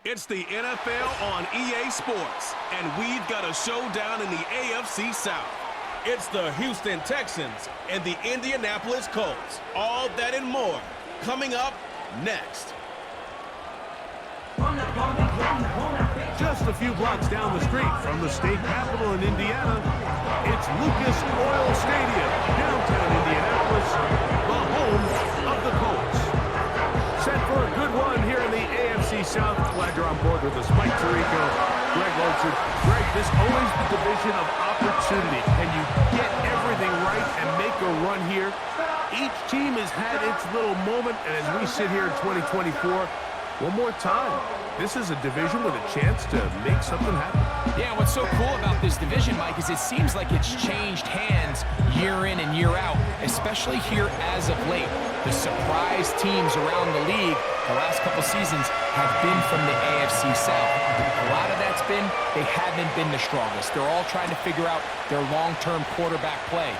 It's the NFL on EA Sports, and we've got a showdown in the AFC South. It's the Houston Texans and the Indianapolis Colts. All that and more coming up next. Just a few blocks down the street from the state capital in Indiana, it's Lucas Oil Stadium, downtown Indianapolis, the home of the Colts. Set for a good run here in the AFC South. Glad you're on board with us. Mike Tirico, Greg Orchard. Greg, this always the division of opportunity. Can you get everything right and make a run here? Each team has had its little moment, and as we sit here in 2024, one more time, this is a division with a chance to make something happen. Yeah, what's so cool about this division, Mike, is it seems like it's changed hands year in and year out, especially here as of late. The surprise teams around the league the last couple seasons have been from the AFC South. A lot of that's been they haven't been the strongest. They're all trying to figure out their long-term quarterback play.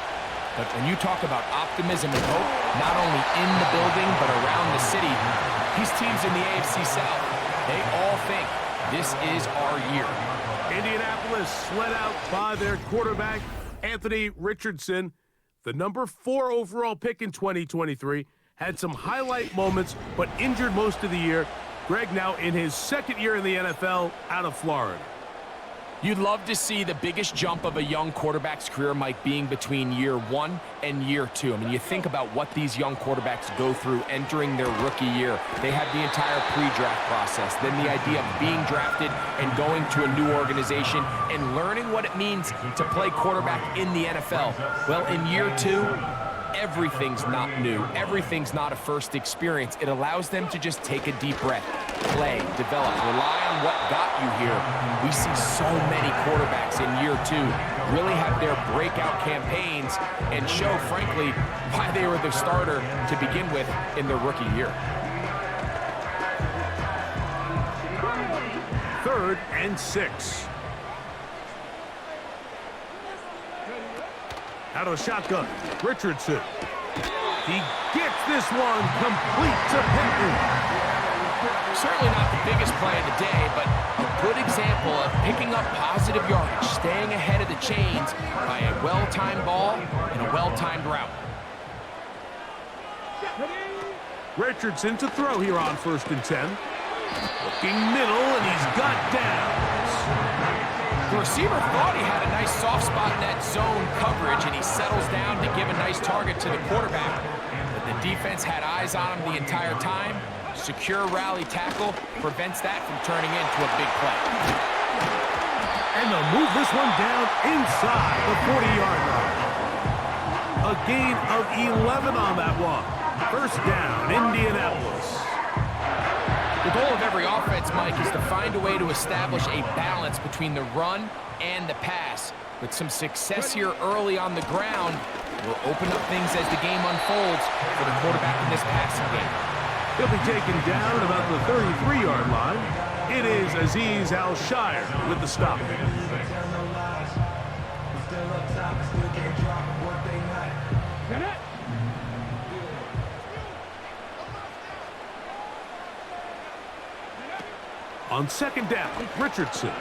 But when you talk about optimism and hope, not only in the building but around the city, these teams in the AFC South, they all think this is our year. Indianapolis led out by their quarterback, Anthony Richardson, the number 4 overall pick in 2023, had some highlight moments, but injured most of the year. Greg now in his second year in the NFL out of Florida. You'd love to see the biggest jump of a young quarterback's career, Mike, being between year 1 and year 2. I mean, you think about what these young quarterbacks go through entering their rookie year. They have the entire pre-draft process, then the idea of being drafted and going to a new organization and learning what it means to play quarterback in the NFL. Well, in year 2, everything's not new. Everything's not a first experience. It allows them to just take a deep breath, play, develop, rely on what got you here. We see so many quarterbacks in year 2 really have their breakout campaigns and show, frankly, why they were the starter to begin with in their rookie year. 3rd and 6. Out of a shotgun, Richardson. He gets this one complete to Pittman. Certainly not the biggest play of the day, but a good example of picking up positive yardage, staying ahead of the chains by a well-timed ball and a well-timed route. Richardson to throw here on 1st and 10. Looking middle, and he's got downs. The receiver thought he had a nice soft spot in that zone coverage, and he settles down to give a nice target to the quarterback. But the defense had eyes on him the entire time. Secure rally tackle prevents that from turning into a big play. And they'll move this one down inside the 40-yard line. A gain of 11 on that one. 1st down, Indianapolis. The goal of every offense, Mike, is to find a way to establish a balance between the run and the pass. With some success here early on the ground, will open up things as the game unfolds for the quarterback in this passing game. He'll be taken down at about the 33-yard line. It is Aziz Al-Shire with the stop. On 2nd down, Richardson.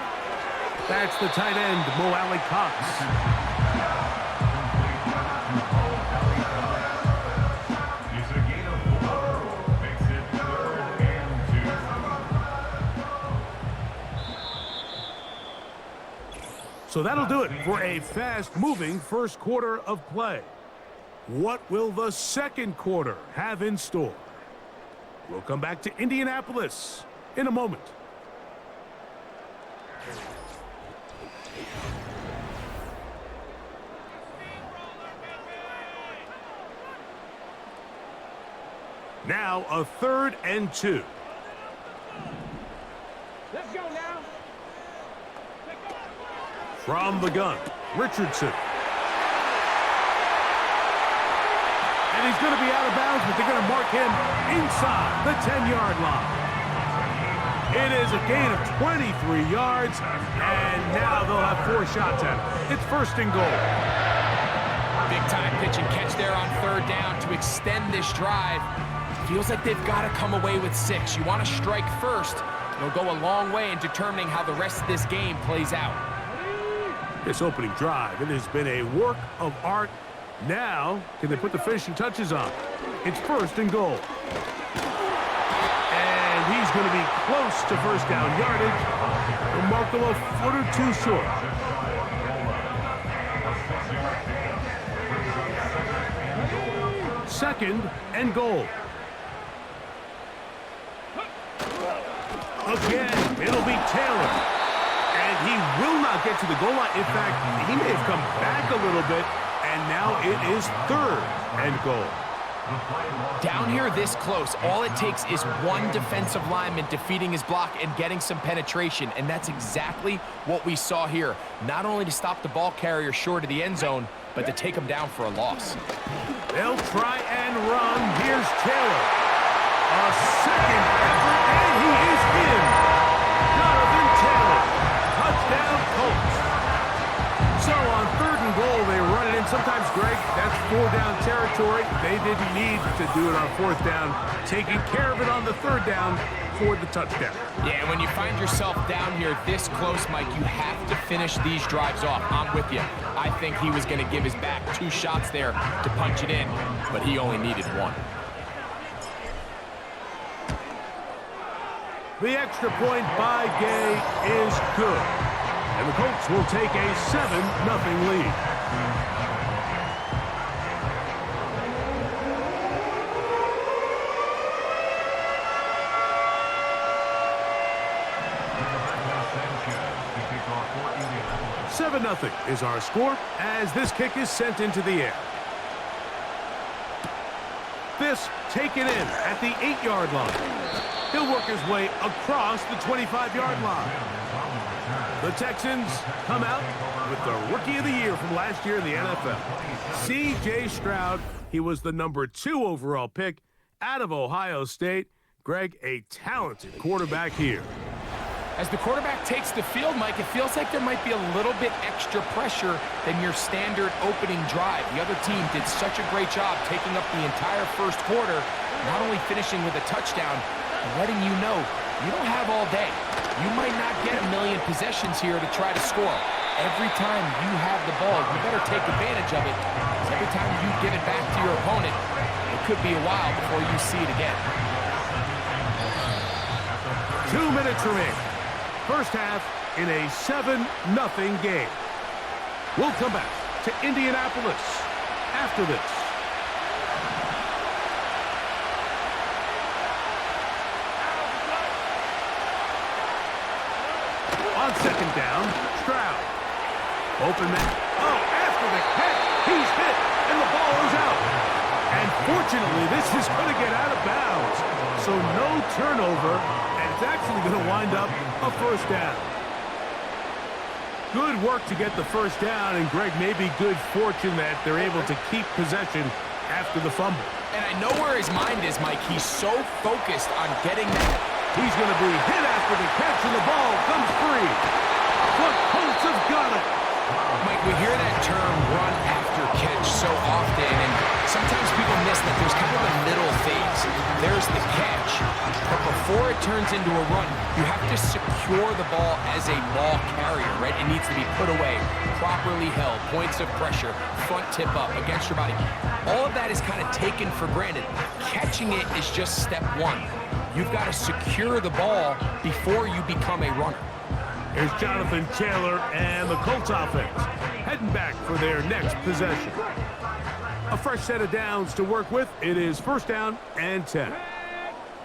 That's the tight end, Mo Alley Cox. So that'll do it for a fast-moving first quarter of play. What will the second quarter have in store? We'll come back to Indianapolis in a moment. Now a 3rd and 2. Let's go now. From the gun, Richardson. And he's going to be out of bounds, but they're going to mark him inside the 10-yard line. It is a gain of 23 yards, and now they'll have 4 shots at it. It's 1st and goal. Big-time pitch and catch there on 3rd down to extend this drive. Feels like they've got to come away with 6. You want to strike first, It'll go a long way in determining how the rest of this game plays out. This opening drive, it has been a work of art. Now, can they put the finishing touches on? It's 1st and goal. And he's going to be close to first down yardage. He'll mark them a foot or two short. Second and goal. Again, it'll be Taylor. And he will not get to the goal line. In fact, he may have come back a little bit, and now it is 3rd and goal. Down here this close, all it takes is one defensive lineman defeating his block and getting some penetration, and that's exactly what we saw here. Not only to stop the ball carrier short of the end zone, but to take him down for a loss. They'll try and run. Here's Taylor. A second effort, and he is in. Jonathan Taylor. Touchdown, Colts. So on 3rd and goal, they run it in. Sometimes, Greg, that's 4-down territory. They didn't need to do it on 4th down. Taking care of it on the 3rd down for the touchdown. Yeah, when you find yourself down here this close, Mike, you have to finish these drives off. I'm with you. I think he was going to give his back 2 shots there to punch it in, but he only needed 1. The extra point by Gay is good. And the Colts will take a 7-0 lead. $7-0 is our score as this kick is sent into the air. This taken in at the 8-yard line. He'll work his way across the 25-yard line. The Texans come out with the Rookie of the Year from last year in the NFL. C.J. Stroud, he was the number 2 overall pick out of Ohio State. Greg, a talented quarterback here. As the quarterback takes the field, Mike, it feels like there might be a little bit extra pressure than your standard opening drive. The other team did such a great job taking up the entire first quarter, not only finishing with a touchdown, but letting you know you don't have all day. You might not get a million possessions here to try to score. Every time you have the ball, you better take advantage of it, because every time you give it back to your opponent, it could be a while before you see it again. 2 minutes remaining. First half in a 7-0 game. We'll come back to Indianapolis after this. On 2nd down, Stroud. Open man. Oh, after the catch, he's hit, and the ball is out. And fortunately, this is going to get out of bounds. So no turnover, and it's actually going to wind up a first down. Good work to get the first down, and Greg, maybe good fortune that they're able to keep possession after the fumble. And I know where his mind is, Mike. He's so focused on getting that. He's going to be hit after the catch, and the ball comes free. The Colts have got it. Mike, we hear that term run after catch so often, and sometimes people miss that there's kind of a middle phase. There's the catch, but before it turns into a run, you have to secure the ball as a ball carrier, right? It needs to be put away, properly held, points of pressure, front tip up against your body. All of that is kind of taken for granted. Catching it is just step 1. You've got to secure the ball before you become a runner. Here's Jonathan Taylor and the Colts offense heading back for their next possession. A fresh set of downs to work with. It is 1st down and 10.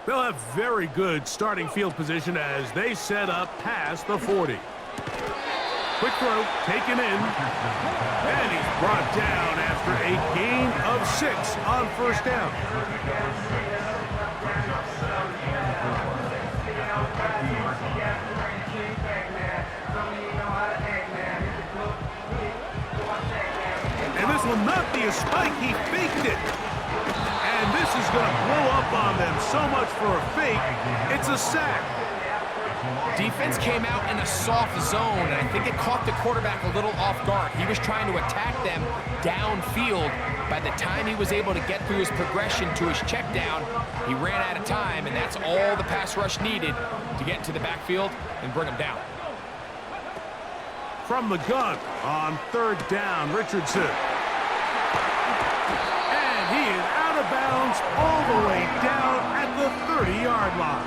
They'll have very good starting field position as they set up past the 40. Quick throw, taken in, and he's brought down after a gain of 6 on 1st down. And this will not be a spike. He faked it. And this is going to blow up on them. So much for a fake. It's a sack. Defense came out in a soft zone, and I think it caught the quarterback a little off guard. He was trying to attack them downfield, By the time he was able to get through his progression to his check down, he ran out of time, and that's all the pass rush needed to get into the backfield and bring him down. From the gun on 3rd down, Richardson. And he is out of bounds all the way down at the 30-yard line.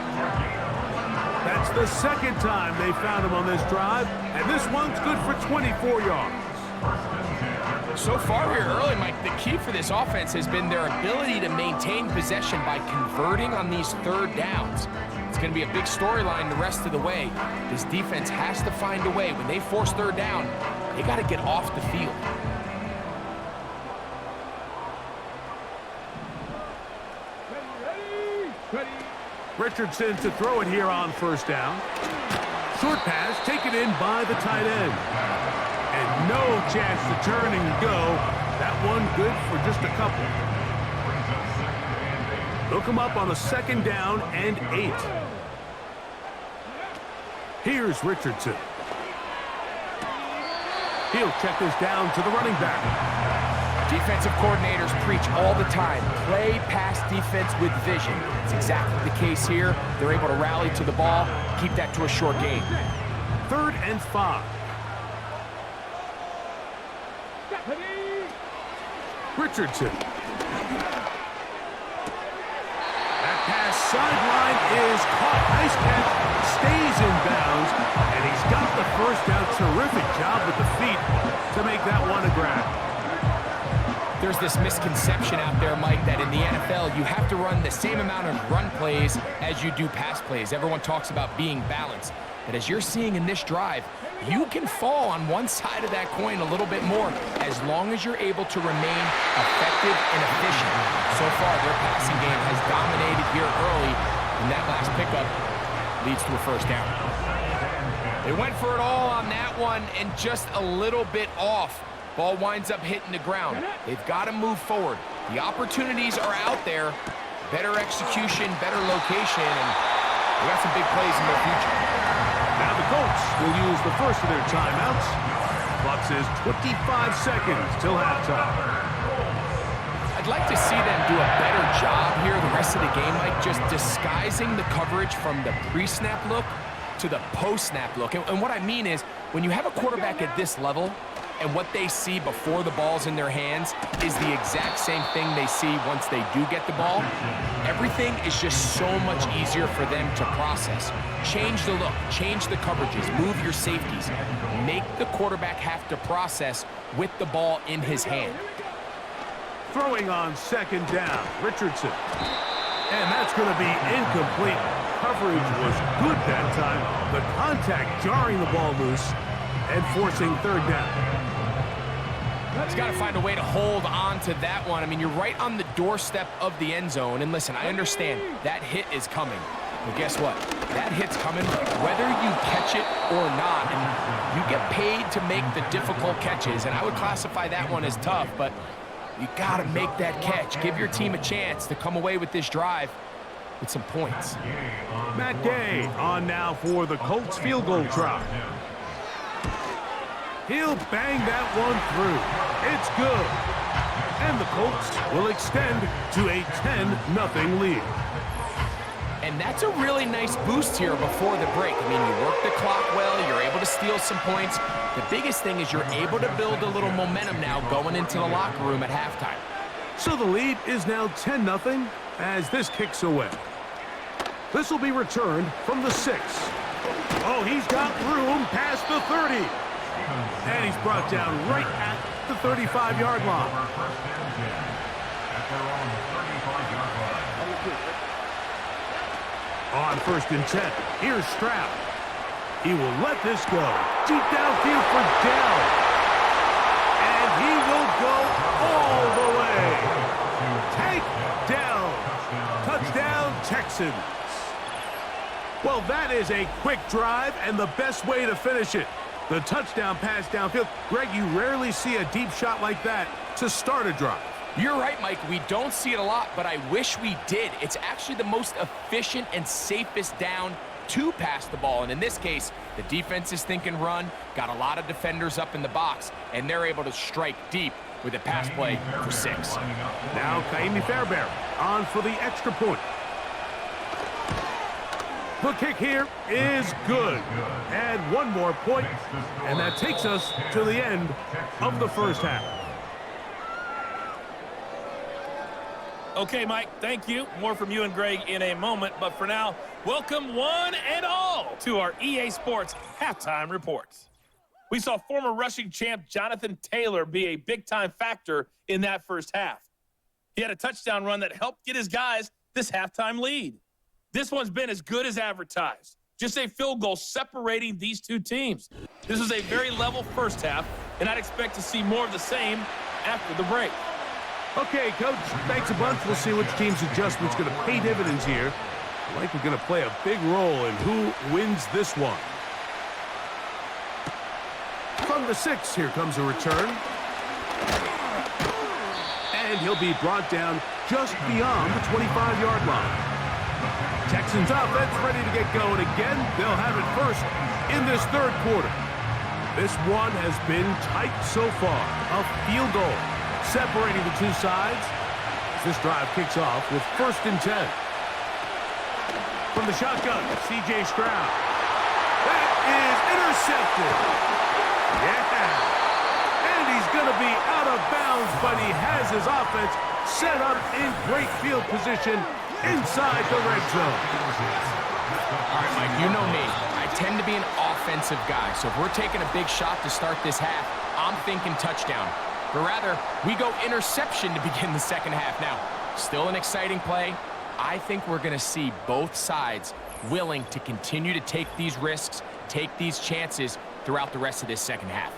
That's the 2nd time they found him on this drive, and this one's good for 24 yards. So far here early, Mike, the key for this offense has been their ability to maintain possession by converting on these 3rd downs. It's going to be a big storyline the rest of the way. This defense has to find a way. When they force 3rd down, they got to get off the field. Richardson to throw it here on 1st down. Short pass taken in by the tight end. And no chance to turn and go. That one good for just a couple. They'll come up on a 2nd down and 8. Here's Richardson. He'll check this down to the running back. Defensive coordinators preach all the time, play pass defense with vision. It's exactly the case here. They're able to rally to the ball, keep that to a short gain. 3rd and 5. Richardson. That pass sideline is caught. Nice catch. Stays in bounds. And he's got the 1st down. Terrific job with the feet to make that one a grab. There's this misconception out there, Mike, that in the NFL, you have to run the same amount of run plays as you do pass plays. Everyone talks about being balanced. But as you're seeing in this drive, you can fall on one side of that coin a little bit more as long as you're able to remain effective and efficient. So far, their passing game has dominated here early, and that last pickup leads to a 1st down. They went for it all on that one and just a little bit off. Ball winds up hitting the ground. They've got to move forward. The opportunities are out there. Better execution, better location, and they got some big plays in their future. Now the Colts will use the first of their timeouts. Clock says 25 seconds till halftime. I'd like to see them do a better job here the rest of the game, Mike, just disguising the coverage from the pre-snap look to the post-snap look. And what I mean is, when you have a quarterback at this level, and what they see before the ball's in their hands is the exact same thing they see once they do get the ball, everything is just so much easier for them to process. Change the look, change the coverages, move your safeties. Make the quarterback have to process with the ball in his hand. Throwing on 2nd down, Richardson. And that's going to be incomplete. Coverage was good that time. The contact jarring the ball loose and forcing 3rd down. He's got to find a way to hold on to that one. I mean, you're right on the doorstep of the end zone. And listen, I understand that hit is coming. But guess what? That hit's coming whether you catch it or not. And you get paid to make the difficult catches. And I would classify that one as tough, but you got to make that catch. Give your team a chance to come away with this drive with some points. Matt Gay on now for the Colts field goal try. He'll bang that one through. It's good. And the Colts will extend to a 10-0 lead. And that's a really nice boost here before the break. I mean, you work the clock well, you're able to steal some points. The biggest thing is you're able to build a little momentum now going into the locker room at halftime. So the lead is now 10-0 as this kicks away. This will be returned from the 6. Oh, he's got room past the 30. And he's brought down right at the 35-yard line. On 1st and 10, here's Stroud. He will let this go. Deep downfield for Dell. And he will go all the way. Tank Dell. Touchdown, Texans. Well, that is a quick drive and the best way to finish it. The touchdown pass downfield. Greg, you rarely see a deep shot like that to start a drive. You're right, Mike. We don't see it a lot, but I wish we did. It's actually the most efficient and safest down to pass the ball. And in this case, the defense is thinking run, got a lot of defenders up in the box, and they're able to strike deep with a pass play for 6. Now Kaimi Fairbairn on for the extra point. The kick here is good. Add one more point, and that takes us to the end of the first half. Okay, Mike, thank you. More from you and Greg in a moment. But for now, welcome one and all to our EA Sports Halftime Reports. We saw former rushing champ Jonathan Taylor be a big-time factor in that first half. He had a touchdown run that helped get his guys this halftime lead. This one's been as good as advertised. Just a field goal separating these two teams. This was a very level first half, and I'd expect to see more of the same after the break. Okay, Coach, thanks a bunch. We'll see which team's adjustment's going to pay dividends here. Like we're going to play a big role in who wins this one. From the 6, here comes a return. And he'll be brought down just beyond the 25-yard line. Texans offense ready to get going again. They'll have it first in this third quarter. This one has been tight so far. A field goal separating the two sides. This drive kicks off with 1st and 10. From the shotgun, C.J. Stroud. That is intercepted. Yeah. And he's going to be out of bounds, but he has his offense set up in great field position inside the red zone. All right, Mike, you know me. I tend to be an offensive guy, so if we're taking a big shot to start this half, I'm thinking touchdown. But rather, we go interception to begin the second half. Now, still an exciting play. I think we're going to see both sides willing to continue to take these risks, take these chances throughout the rest of this second half.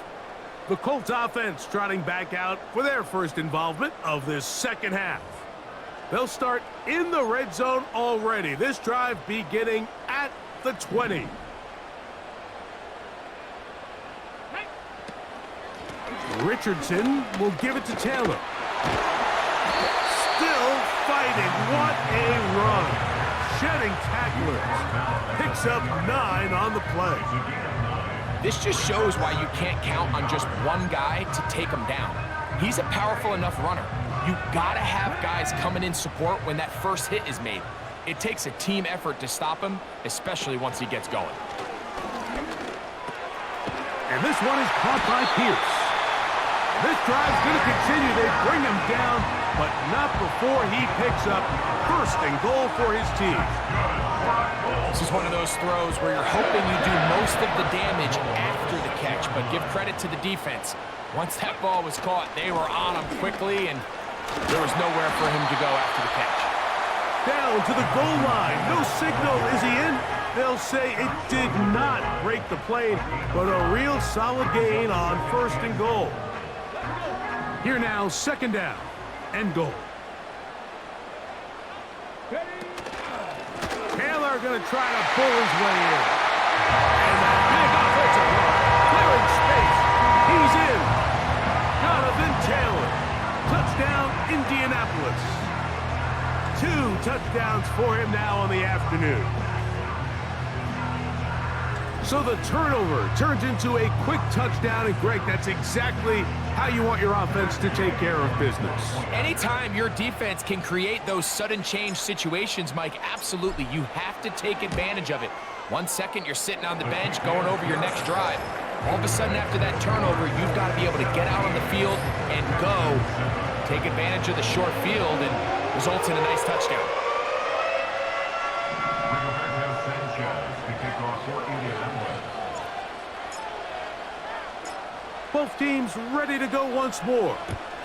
The Colts offense trotting back out for their first involvement of this second half. They'll start in the red zone already. This drive beginning at the 20. Richardson will give it to Taylor. Still fighting. What a run. Shedding tacklers. Picks up 9 on the play. This just shows why you can't count on just one guy to take him down. He's a powerful enough runner. You gotta have guys coming in support when that first hit is made. It takes a team effort to stop him, especially once he gets going. And this one is caught by Pierce. This drive's going to continue. They bring him down, but not before he picks up 1st and goal for his team. This is one of those throws where you're hoping you do most of the damage after the catch, but give credit to the defense. Once that ball was caught, they were on him quickly, and there was nowhere for him to go after the catch. Down to the goal line. No signal. Is he in? They'll say it did not break the plane, but a real solid gain on 1st and goal. Here now, 2nd down and goal. Taylor going to try to pull his way in. And that big offensive run, clearing space. He's in. Jonathan Taylor. Touchdown, Indianapolis. 2 touchdowns for him now on the afternoon. So the turnover turns into a quick touchdown, and Greg, that's exactly how you want your offense to take care of business. Anytime your defense can create those sudden change situations, Mike, absolutely, you have to take advantage of it. 1 second, you're sitting on the bench going over your next drive. All of a sudden, after that turnover, you've got to be able to get out on the field and go, take advantage of the short field, and results in a nice touchdown. Both teams ready to go once more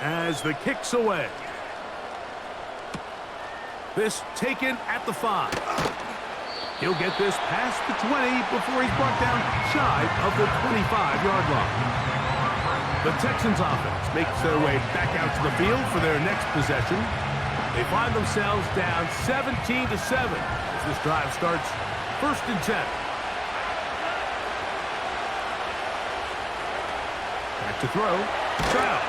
as the kick's away. This taken at the 5. He'll get this past the 20 before he's brought down shy of the 25-yard line. The Texans offense makes their way back out to the field for their next possession. They find themselves down 17-7 as this drive starts 1st and 10. Back to throw. Stroud.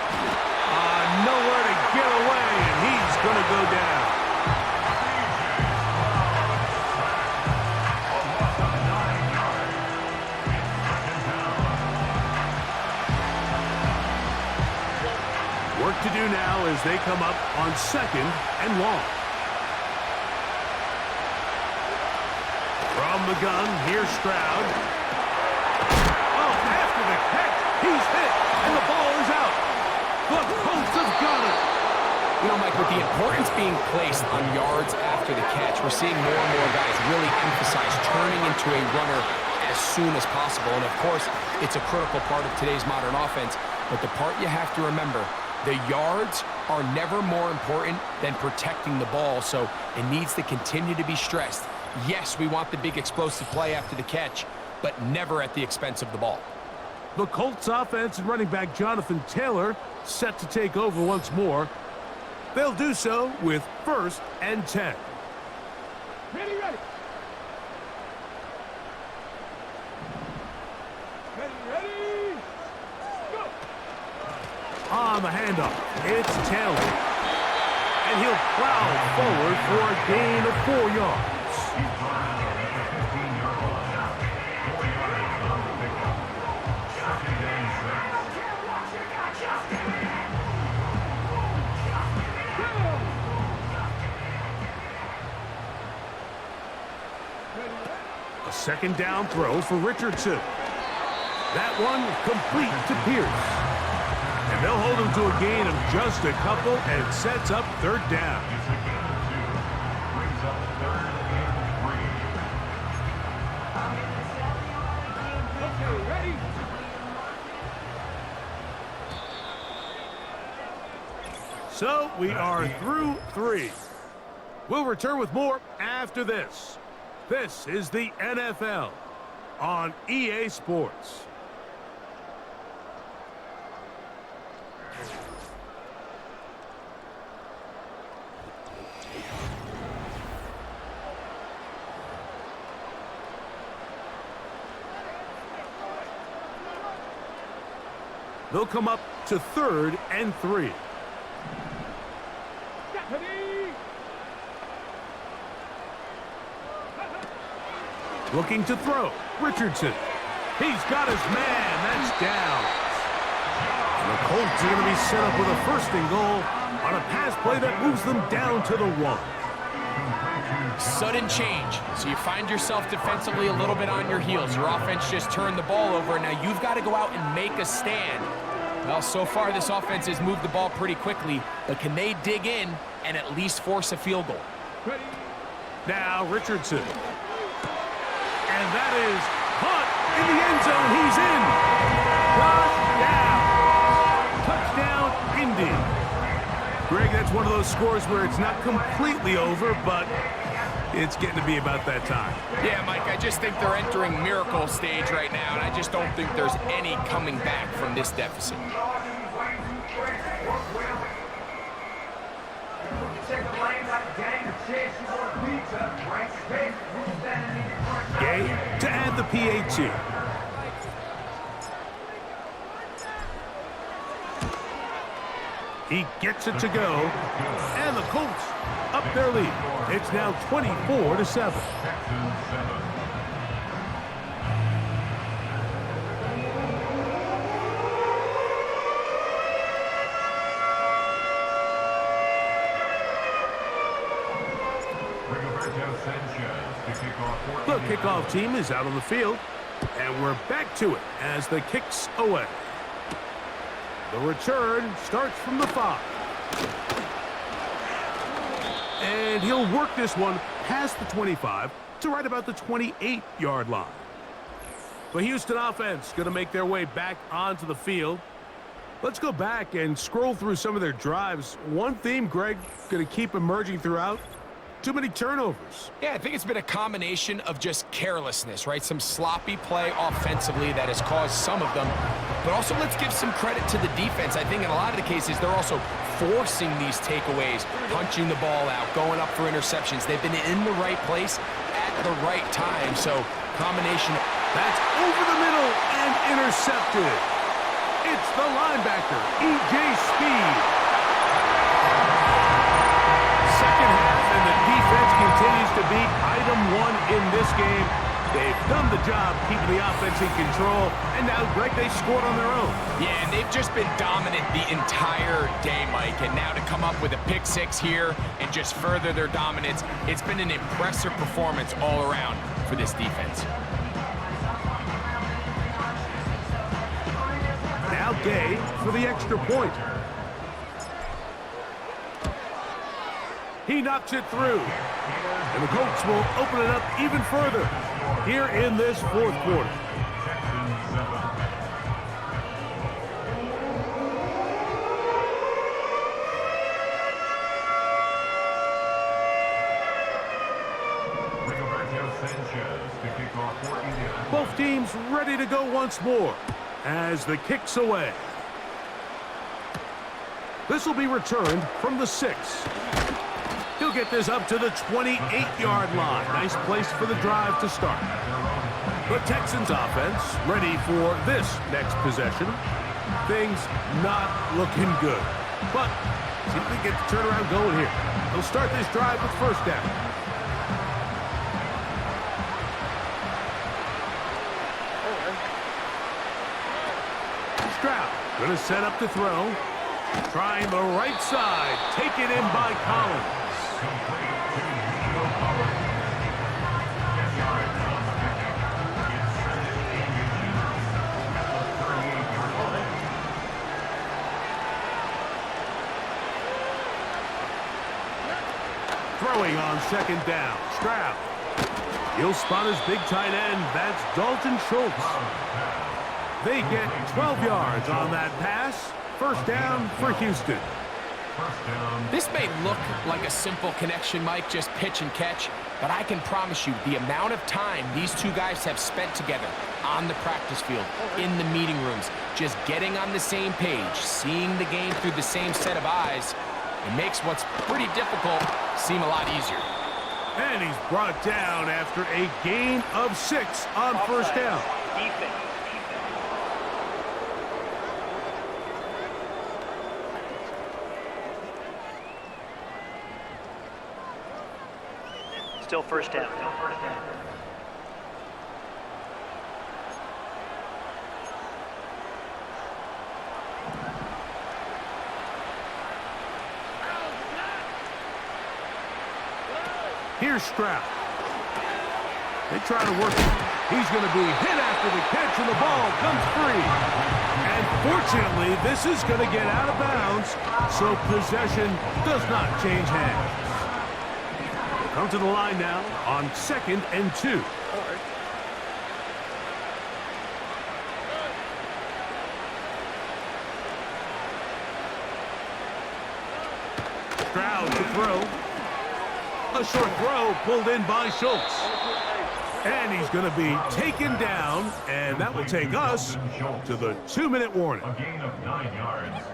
Nowhere to get away, and he's going to go down. do now is they come up on 2nd and long. From the gun, here's Stroud. Oh, after the catch, he's hit, and the ball is out. The Colts have got it. You know, Mike, with the importance being placed on yards after the catch, we're seeing more and more guys really emphasize turning into a runner as soon as possible. And, of course, it's a critical part of today's modern offense. But the part you have to remember, the yards are never more important than protecting the ball, so it needs to continue to be stressed. Yes, we want the big explosive play after the catch, but never at the expense of the ball. The Colts offense and running back Jonathan Taylor set to take over once more. They'll do so with 1st and 10. Ready. Ready. Go. On the handoff, it's Taylor. And he'll plow forward for a gain of 4 yards. A 2nd down throw for Richardson. That one complete to Pierce. And they'll hold him to a gain of just a couple, and it sets up 3rd down. Okay, ready. So we are through 3. We'll return with more after this. This is the NFL on EA Sports. They'll come up to 3rd and 3. Looking to throw. Richardson. He's got his man. That's down. And the Colts are going to be set up with a 1st and goal on a pass play that moves them down to the 1. Sudden change. So you find yourself defensively a little bit on your heels. Your offense just turned the ball over. Now you've got to go out and make a stand. Well, so far this offense has moved the ball pretty quickly, but can they dig in and at least force a field goal? Ready. Now Richardson. And that is caught in the end zone. He's in. Touchdown, Indy. Greg, that's one of those scores where it's not completely over, but it's getting to be about that time. Yeah, Mike, I just think they're entering miracle stage right now, and I just don't think there's any coming back from this deficit. Gay to add the PAT. He gets it to go, and the Colts up their lead. It's now 24-7. The kickoff team is out on the field, and we're back to it as the kick's away. The return starts from the 5. And he'll work this one past the 25 to right about the 28-yard line. The Houston offense going to make their way back onto the field. Let's go back and scroll through some of their drives. One theme, Greg, going to keep emerging throughout. Too many turnovers. Yeah, I think it's been a combination of just carelessness, right? Some sloppy play offensively that has caused some of them. But also, let's give some credit to the defense. I think in a lot of the cases, they're also forcing these takeaways, punching the ball out, going up for interceptions. They've been in the right place at the right time. So, combination. That's over the middle and intercepted. It's the linebacker, E.J. Speed. Second half, and the defense continues to be item 1 in this game. They've done the job keeping the offense in control, and now, Greg, they scored on their own. Yeah, and they've just been dominant the entire day, Mike. And now to come up with a pick six here and just further their dominance, it's been an impressive performance all around for this defense. Now Gay for the extra point. He knocks it through. And the Colts will open it up even further here in this fourth quarter. Both teams ready to go once more as the kick's away. This will be returned from the 6. He'll get this up to the 28-yard line. Nice place for the drive to start. The Texans offense ready for this next possession. Things not looking good. But see if they get the turnaround going here. They'll start this drive with first down. Stroud going to set up to throw. Trying the right side. Taken in by Collins. Throwing on second down. Stroud. He'll spot his big tight end. That's Dalton Schultz. They get 12 yards on that pass. First down for Houston. This may look like a simple connection, Mike, just pitch and catch, but I can promise you the amount of time these two guys have spent together on the practice field, in the meeting rooms, just getting on the same page, seeing the game through the same set of eyes, it makes what's pretty difficult seem a lot easier. And he's brought down after a gain of 6 on first down. Still first down. Here's Stroud. They try to work it. He's going to be hit after the catch, and the ball comes free. And fortunately, this is going to get out of bounds, so possession does not change hands. Come to the line now on 2nd and 2. Stroud to throw. A short throw pulled in by Schultz. And he's going to be taken down, and that will take us to the 2-minute warning. A gain of 9 yards.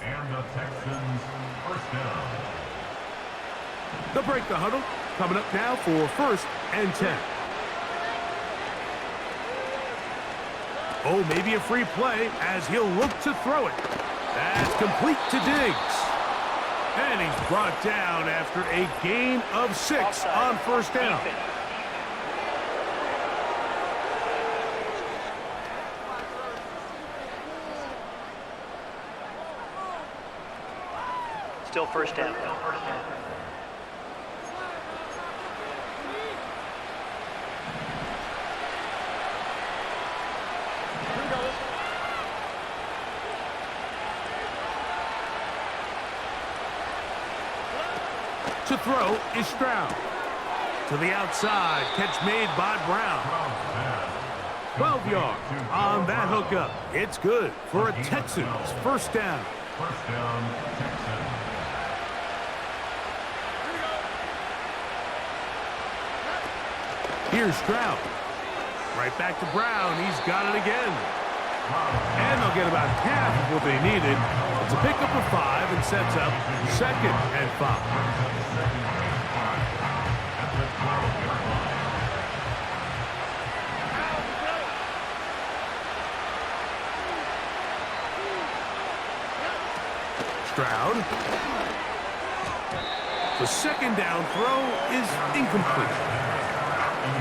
And the Texans first down. They'll break the huddle. Coming up now for 1st and 10. Oh, maybe a free play as he'll look to throw it. That's complete to Diggs. And he's brought down after a gain of 6 on first down. Still first down. To throw is Stroud. To the outside. Catch made by Brown. 12 yards on that hookup. It's good for a Texans first down. First down, Texans. Here's Stroud. Right back to Brown. He's got it again. And they'll get about half of what they needed. It's a pickup of 5 and sets up 2nd and 5. Stroud. The second down throw is incomplete.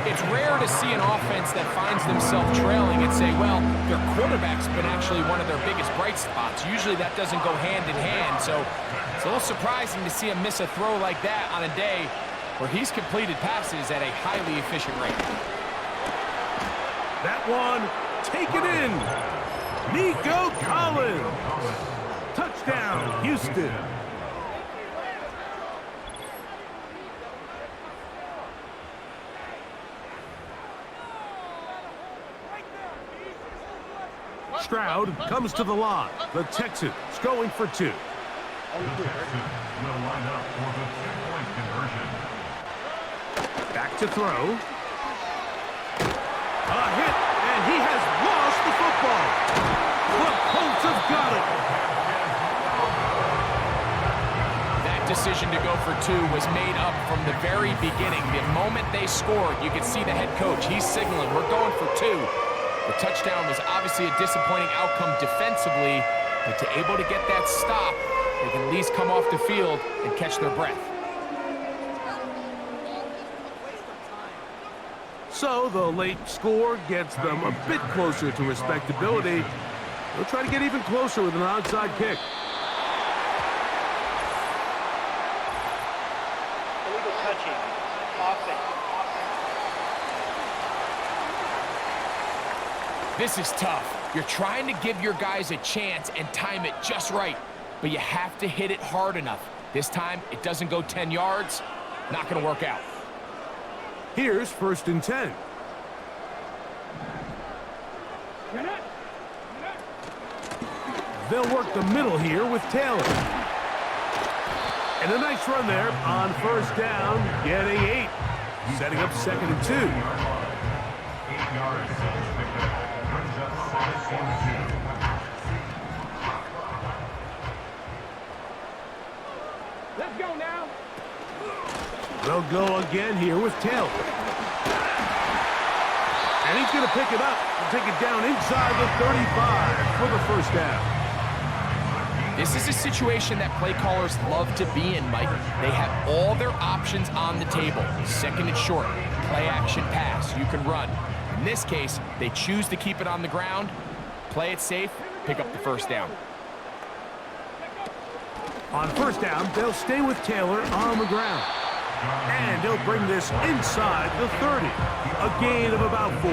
It's rare to see an offense that finds themselves trailing and say, well, their quarterback's been actually one of their biggest bright spots. Usually that doesn't go hand in hand, so it's a little surprising to see him miss a throw like that on a day where he's completed passes at a highly efficient rate. That one, taken in. Nico Collins. Touchdown, Houston. Stroud comes to the line. The Texans going for 2. The Texans will line up for the 2-point conversion. Back to throw. A hit, and he has lost the football. The Colts have got it. That decision to go for 2 was made up from the very beginning. The moment they scored, you could see the head coach. He's signaling, we're going for 2. The touchdown was obviously a disappointing outcome defensively, but to able to get that stop, they can at least come off the field and catch their breath. So the late score gets them a bit closer to respectability. They'll try to get even closer with an onside kick. Illegal touching. Offense. This is tough. You're trying to give your guys a chance and time it just right, but you have to hit it hard enough. This time, it doesn't go 10 yards. Not going to work out. Here's 1st and 10. They'll work the middle here with Taylor. And a nice run there on 1st down, getting 8. Setting up 2nd and 2. 8 yards. Brings up 2nd and 2. Let's go now. They'll go again here with Taylor. And he's going to pick it up and take it down inside the 35 for the 1st down. This is a situation that play callers love to be in, Mike. They have all their options on the table. 2nd and short, play action pass, you can run. In this case, they choose to keep it on the ground, play it safe, pick up the 1st down. On 1st down, they'll stay with Taylor on the ground. And they'll bring this inside the 30. A gain of about 4.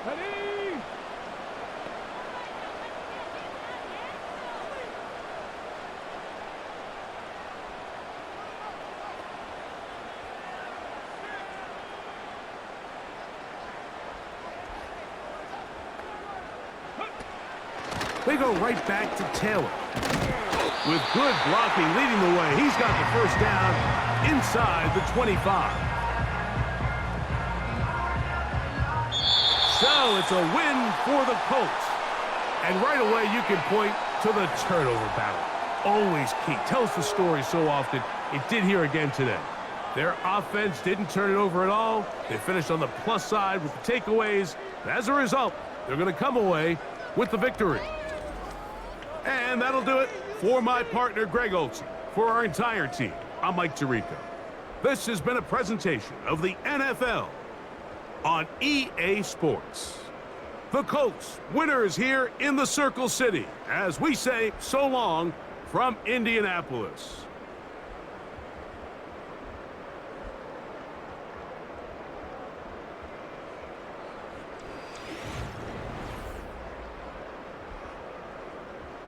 Ready? They go right back to Taylor. With good blocking leading the way, he's got the 1st down inside the 25. So it's a win for the Colts. And right away you can point to the turnover battle. Always key. Tells the story so often. It did here again today. Their offense didn't turn it over at all. They finished on the plus side with the takeaways. As a result, they're going to come away with the victory. And that'll do it for my partner, Greg Olson. For our entire team, I'm Mike Tirico. This has been a presentation of the NFL on EA Sports. The Colts, winners here in the Circle City, as we say so long from Indianapolis.